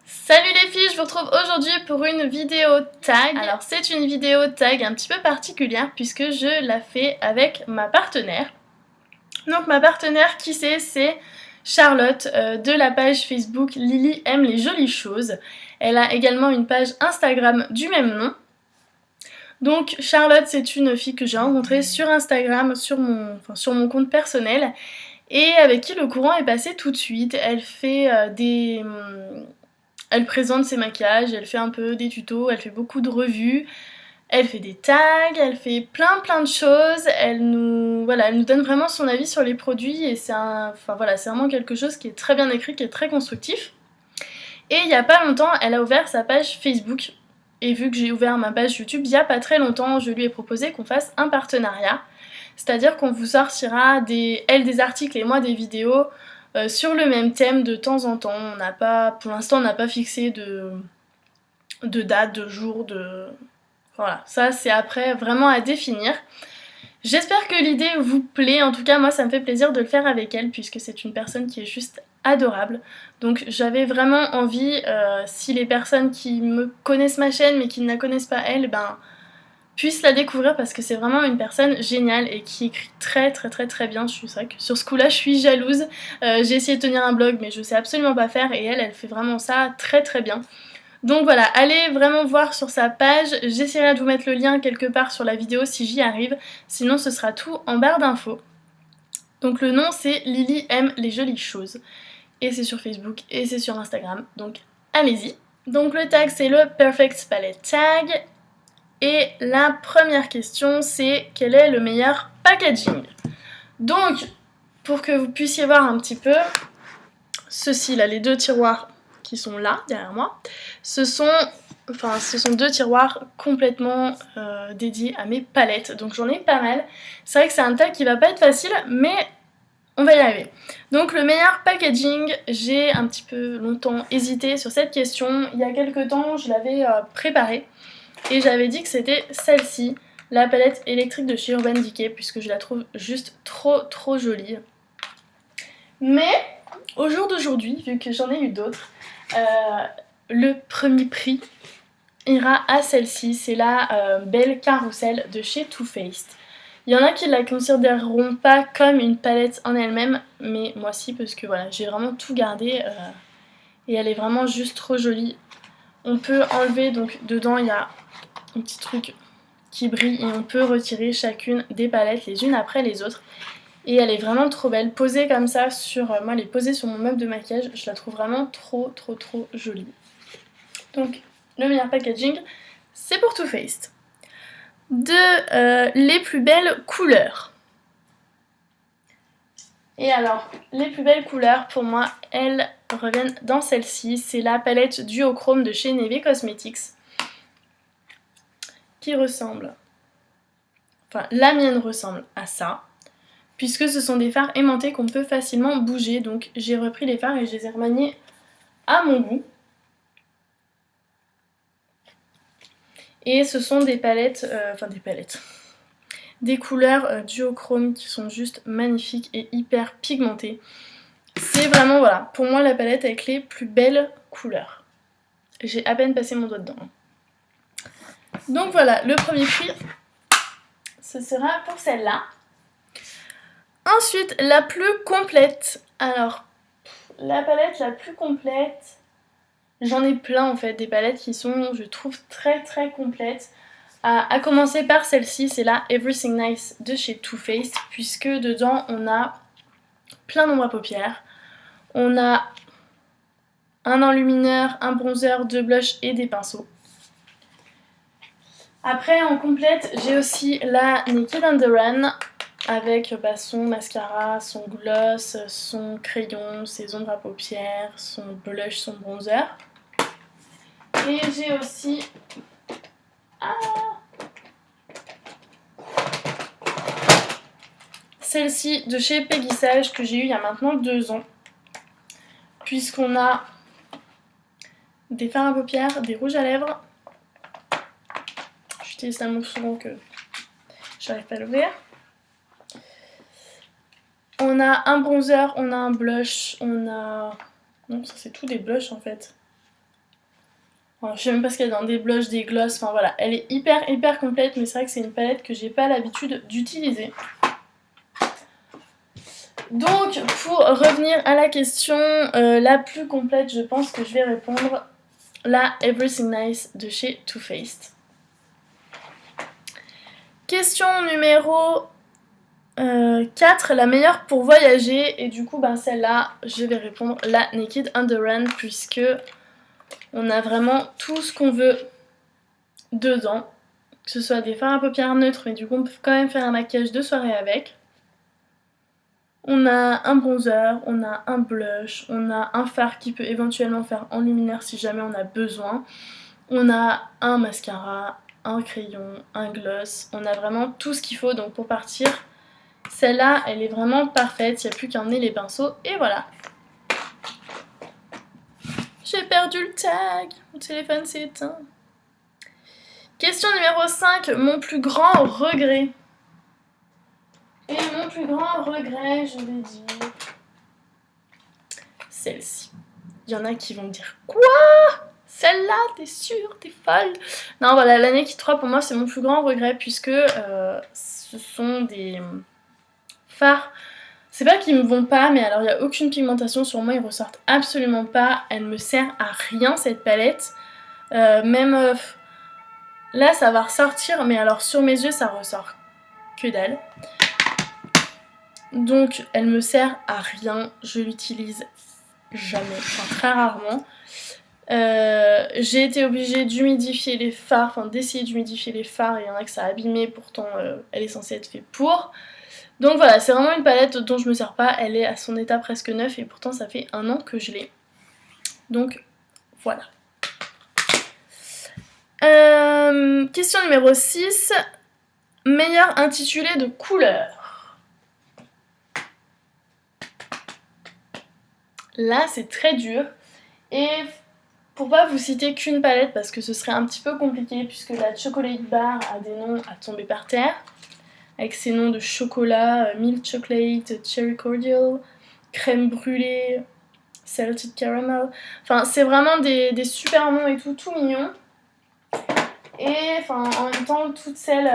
Salut les filles, je vous retrouve aujourd'hui pour une vidéo tag. Alors c'est une vidéo tag un petit peu particulière puisque je la fais avec ma partenaire. Donc ma partenaire qui c'est Charlotte de la page Facebook Lily aime les jolies choses. Elle a également une page Instagram du même nom. Donc Charlotte c'est une fille que j'ai rencontrée sur Instagram, sur mon compte personnel et avec qui le courant est passé tout de suite. Elle fait elle présente ses maquillages, elle fait un peu des tutos, elle fait beaucoup de revues, elle fait des tags, elle fait plein de choses, elle nous donne vraiment son avis sur les produits et c'est vraiment quelque chose qui est très bien écrit, qui est très constructif. Et il n'y a pas longtemps, elle a ouvert sa page Facebook. Et vu que j'ai ouvert ma page YouTube il n'y a pas très longtemps, je lui ai proposé qu'on fasse un partenariat. C'est-à-dire qu'on vous sortira elle des articles et moi des vidéos sur le même thème de temps en temps. Pour l'instant on n'a pas fixé de date, de jour, Voilà, ça c'est après vraiment à définir. J'espère que l'idée vous plaît, en tout cas moi ça me fait plaisir de le faire avec elle puisque c'est une personne qui est juste adorable. Donc j'avais vraiment envie, si les personnes qui me connaissent ma chaîne mais qui ne la connaissent pas elle, puissent la découvrir parce que c'est vraiment une personne géniale et qui écrit très bien. C'est vrai que sur ce coup là je suis jalouse. J'ai essayé de tenir un blog mais je sais absolument pas faire et elle fait vraiment ça très bien. Donc voilà, allez vraiment voir sur sa page, j'essaierai de vous mettre le lien quelque part sur la vidéo si j'y arrive, sinon ce sera tout en barre d'infos. Donc le nom c'est Lily aime les jolies choses, et c'est sur Facebook et c'est sur Instagram, donc allez-y. Donc le tag c'est le Perfect Palette Tag, et la première question c'est quel est le meilleur packaging. Donc pour que vous puissiez voir un petit peu, ceci là, les deux tiroirs qui sont là derrière moi, ce sont deux tiroirs complètement dédiés à mes palettes, donc j'en ai pas mal. C'est vrai que c'est un tag qui va pas être facile, mais on va y arriver. Donc le meilleur packaging, j'ai un petit peu longtemps hésité sur cette question. Il y a quelques temps, je l'avais préparée et j'avais dit que c'était celle-ci, la palette électrique de chez Urban Decay, puisque je la trouve juste trop jolie. Mais au jour d'aujourd'hui, vu que j'en ai eu d'autres, le premier prix ira à celle-ci, c'est la Belle Carousel de chez Too Faced. Il y en a qui la considéreront pas comme une palette en elle-même, mais moi si, parce que voilà, j'ai vraiment tout gardé et elle est vraiment juste trop jolie. On peut enlever, donc dedans il y a un petit truc qui brille et on peut retirer chacune des palettes les unes après les autres. Et elle est vraiment trop belle, posée comme ça moi elle est posée sur mon meuble de maquillage, je la trouve vraiment trop jolie. Donc le meilleur packaging, c'est pour Too Faced. Les plus belles couleurs. Et alors, les plus belles couleurs, pour moi, elles reviennent dans celle-ci. C'est la palette Duochrome de chez Neve Cosmetics. Qui ressemble... Enfin, la mienne ressemble à ça. Puisque ce sont des fards aimantés qu'on peut facilement bouger. Donc j'ai repris les fards et je les ai remaniés à mon goût. Et ce sont des palettes, des couleurs duochrome qui sont juste magnifiques et hyper pigmentées. C'est vraiment, voilà, pour moi la palette avec les plus belles couleurs. J'ai à peine passé mon doigt dedans. Donc voilà, le premier prix, ce sera pour celle-là. Ensuite, la plus complète. Alors, la palette la plus complète... J'en ai plein en fait, des palettes qui sont, je trouve, très complètes. À commencer par celle-ci, c'est la Everything Nice de chez Too Faced, puisque dedans on a plein d'ombres à paupières. On a un enlumineur, un bronzer, 2 blushs et des pinceaux. Après en complète, j'ai aussi la Naked on the Run avec son mascara, son gloss, son crayon, ses ombres à paupières, son blush, son bronzer. Et j'ai aussi... celle-ci de chez Peggy Sage que j'ai eu il y a maintenant 2 ans. Puisqu'on a des fards à paupières, des rouges à lèvres. J'utilise tellement souvent que j'arrive pas à l'ouvrir. On a un bronzer, on a un blush, on a... Non, ça c'est tout des blushs en fait. Alors, je sais même pas ce qu'il y a dans des blushs, des glosses, enfin voilà, elle est hyper complète, mais c'est vrai que c'est une palette que j'ai pas l'habitude d'utiliser. Donc, pour revenir à la question la plus complète, je pense que je vais répondre la Everything Nice de chez Too Faced. Question numéro 4, la meilleure pour voyager. Et du coup, ben, celle-là, je vais répondre la Naked Underrun, puisque on a vraiment tout ce qu'on veut dedans. Que ce soit des fards à paupières neutres, mais du coup, on peut quand même faire un maquillage de soirée avec. On a un bronzer, on a un blush, on a un fard qui peut éventuellement faire enlumineur si jamais on a besoin. On a un mascara, un crayon, un gloss. On a vraiment tout ce qu'il faut donc pour partir. Celle-là, elle est vraiment parfaite. Il n'y a plus qu'à emmener les pinceaux et voilà. J'ai perdu le tag. Mon téléphone s'est éteint. Question numéro 5. Mon plus grand regret. Et mon plus grand regret, je vais dire celle-ci. Il y en a qui vont me dire quoi? Celle-là, t'es sûre, t'es folle? Non, voilà, la Naked 3 pour moi c'est mon plus grand regret puisque ce sont des fards. C'est pas qu'ils me vont pas, mais alors il n'y a aucune pigmentation sur moi, ils ressortent absolument pas. Elle me sert à rien cette palette. Même là ça va ressortir, mais alors sur mes yeux ça ressort que dalle. Donc elle me sert à rien, je l'utilise jamais, enfin très rarement. J'ai été obligée d'humidifier les fards, enfin d'essayer d'humidifier les fards, il y en a que ça a abîmé, pourtant elle est censée être faite pour. Donc voilà, c'est vraiment une palette dont je me sers pas, elle est à son état presque neuf et pourtant ça fait 1 an que je l'ai. Donc voilà. Question numéro 6. Meilleur intitulé de couleur. Là c'est très dur. Et pour pas vous citer qu'une palette parce que ce serait un petit peu compliqué puisque la Chocolate Bar a des noms à tomber par terre. Avec ses noms de chocolat, milk chocolate, cherry cordial, crème brûlée, salted caramel. Enfin, c'est vraiment des super noms et tout mignon. Et enfin, en même temps, toutes celles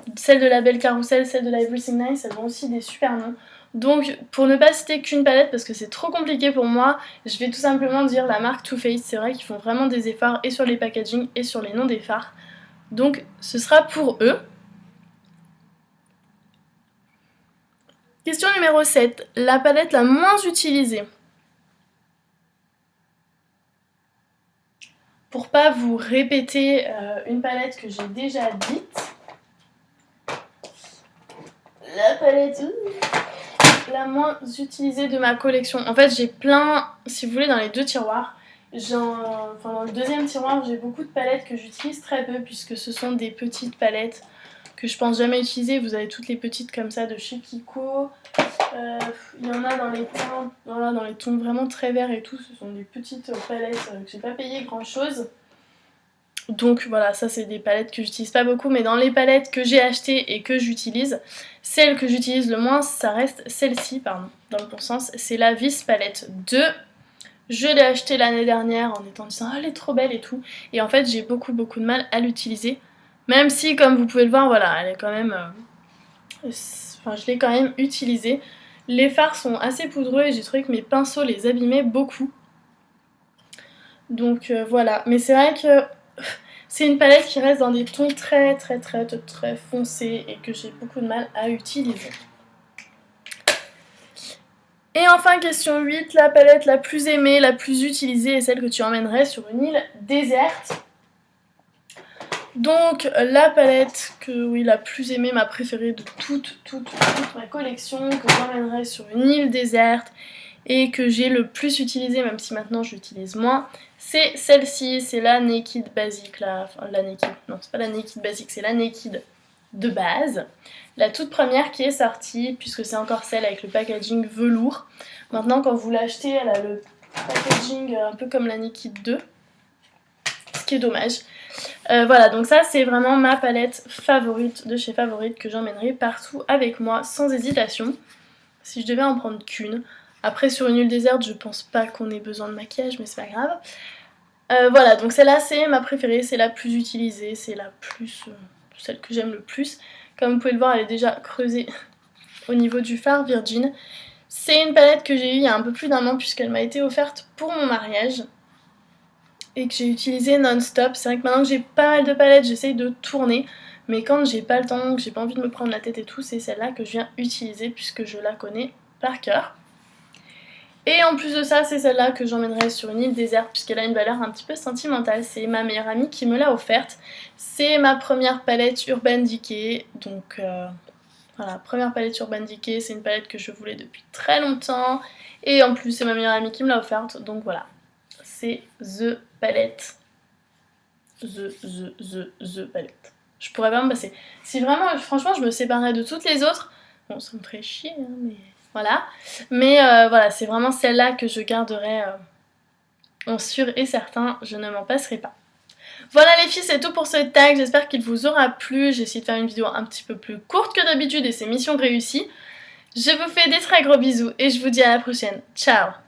de la Belle Carrousel, celles de la Everything Nice, elles ont aussi des super noms. Donc, pour ne pas citer qu'une palette, parce que c'est trop compliqué pour moi, je vais tout simplement dire la marque Too Faced. C'est vrai qu'ils font vraiment des efforts et sur les packaging et sur les noms des fards. Donc, ce sera pour eux. Question numéro 7. La palette la moins utilisée. Pour pas vous répéter une palette que j'ai déjà dite. La palette la moins utilisée de ma collection. En fait, j'ai plein, si vous voulez, dans les deux tiroirs. Enfin, dans le deuxième tiroir, j'ai beaucoup de palettes que j'utilise très peu puisque ce sont des petites palettes que je pense jamais utiliser. Vous avez toutes les petites comme ça de chez Kiko. Il y en a dans les tons, voilà, dans les tons vraiment très verts et tout. Ce sont des petites palettes que j'ai pas payé grand chose. Donc voilà, ça c'est des palettes que j'utilise pas beaucoup, mais dans les palettes que j'ai achetées et que j'utilise, celle que j'utilise le moins, ça reste celle-ci, pardon, dans le bon sens, c'est la Vis Palette 2. Je l'ai achetée l'année dernière en étant disant elle est trop belle et tout, et en fait j'ai beaucoup de mal à l'utiliser, même si comme vous pouvez le voir, voilà, elle est quand même, enfin je l'ai quand même utilisée. Les fards sont assez poudreux et j'ai trouvé que mes pinceaux les abîmaient beaucoup. Donc voilà, mais c'est vrai que c'est une palette qui reste dans des tons très foncés et que j'ai beaucoup de mal à utiliser. Et enfin question 8, la palette la plus aimée, la plus utilisée est celle que tu emmènerais sur une île déserte. Donc la palette la plus aimée, ma préférée de toute ma collection, que j'emmènerais sur une île déserte et que j'ai le plus utilisée, même si maintenant je l'utilise moins, c'est celle-ci, c'est la Naked Basic, non c'est pas la Naked Basic, c'est la Naked de base, la toute première qui est sortie, puisque c'est encore celle avec le packaging velours. Maintenant quand vous l'achetez, elle a le packaging un peu comme la Naked 2, ce qui est dommage. Voilà, donc ça c'est vraiment ma palette favorite de chez Favorite que j'emmènerai partout avec moi sans hésitation, si je devais en prendre qu'une. Après sur une île déserte je pense pas qu'on ait besoin de maquillage mais c'est pas grave. Voilà, donc celle-là c'est ma préférée, c'est la plus utilisée, c'est la plus... celle que j'aime le plus. Comme vous pouvez le voir, elle est déjà creusée au niveau du fard Virgin. C'est une palette que j'ai eue il y a un peu plus d'1 an puisqu'elle m'a été offerte pour mon mariage et que j'ai utilisée non-stop. C'est vrai que maintenant que j'ai pas mal de palettes, j'essaye de tourner, mais quand j'ai pas le temps, que j'ai pas envie de me prendre la tête et tout, c'est celle-là que je viens utiliser puisque je la connais par cœur. Et en plus de ça, c'est celle-là que j'emmènerai sur une île déserte puisqu'elle a une valeur un petit peu sentimentale. C'est ma meilleure amie qui me l'a offerte. C'est ma première palette Urban Decay, donc voilà, première palette Urban Decay, c'est une palette que je voulais depuis très longtemps. Et en plus, c'est ma meilleure amie qui me l'a offerte, donc voilà. C'est The palette. The palette. Je pourrais pas me passer. Si vraiment, franchement, je me séparais de toutes les autres, bon, ça me ferait chier, hein, mais voilà. Mais voilà, c'est vraiment celle-là que je garderai en sûr et certain, je ne m'en passerai pas. Voilà les filles, c'est tout pour ce tag, j'espère qu'il vous aura plu. J'ai essayé de faire une vidéo un petit peu plus courte que d'habitude et c'est mission réussie. Je vous fais des très gros bisous et je vous dis à la prochaine. Ciao!